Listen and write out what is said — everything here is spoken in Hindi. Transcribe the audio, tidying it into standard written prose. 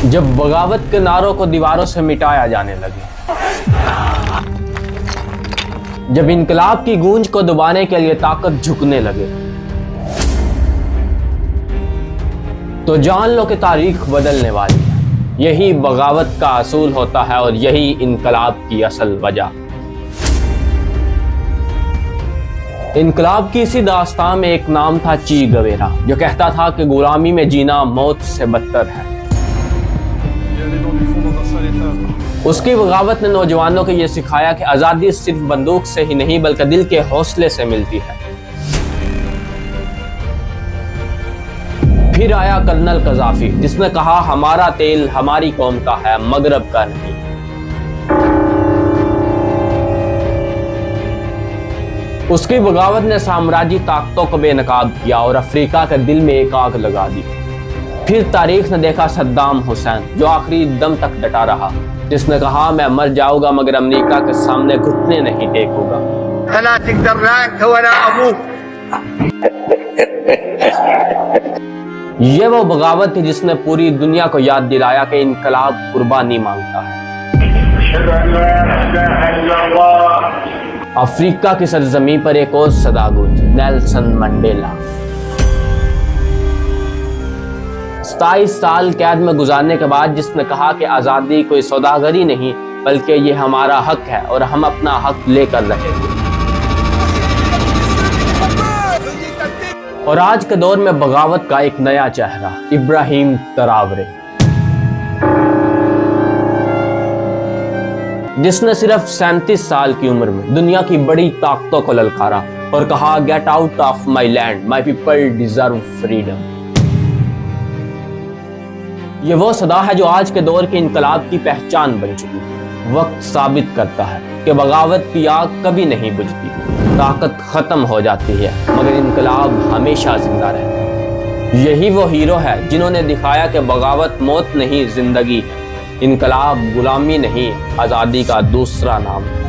जब बगावत के नारों को दीवारों से मिटाया जाने लगे, जब इनकलाब की गूंज को दबाने के लिए ताकत झुकने लगे, तो जान लो कि तारीख बदलने वाली है। यही बगावत का असूल होता है और यही इनकलाब की असल वजह। इनकलाब की इसी दास्तान में एक नाम था ची गवेरा, जो कहता था कि गुलामी में जीना मौत से बदतर है। उसकी बगावत ने नौजवानों को यह सिखाया कि आज़ादी सिर्फ बंदूक से ही नहीं बल्कि दिल के हौसले से मिलती है। फिर आया कर्नल कज़ाफ़ी, जिसने कहा हमारा तेल हमारी कौम का है, मगरब का नहीं। उसकी बगावत ने साम्राज्यी ताकतों को बेनकाब किया और अफ्रीका के दिल में एक आग लगा दी। फिर तारीख ने देखा सद्दाम हुसैन, जो आखिरी दम तक डटा रहा, जिसने कहा मैं मर जाऊंगा मगर अमेरिका के सामने घुटने नहीं टेकूंगा। ये वो बगावत थी जिसने पूरी दुनिया को याद दिलाया कि इनकलाब कुर्बानी मांगता है। अफ्रीका की सरजमीं पर एक और सदा गूंजी, नेल्सन मंडेला। 27 साल कैद में गुजारने के बाद जिसने कहा कि आज़ादी कोई सौदागरी नहीं बल्कि ये हमारा हक है और हम अपना हक लेकर रहेंगे। और आज के दौर में बगावत का एक नया चेहरा, इब्राहिम ट्राओरे, जिसने सिर्फ 37 साल की उम्र में दुनिया की बड़ी ताकतों को ललकारा और कहा get out of my land, my people deserve freedom. ये वो सदा है जो आज के दौर के इनकलाब की पहचान बन चुकी है। वक्त साबित करता है कि बगावत की आग कभी नहीं बुझती, ताकत खत्म हो जाती है मगर इनकलाब हमेशा जिंदा रहता है। यही वो हीरो है जिन्होंने दिखाया कि बगावत मौत नहीं जिंदगी है, इनकलाब गुलामी नहीं आज़ादी का दूसरा नाम है।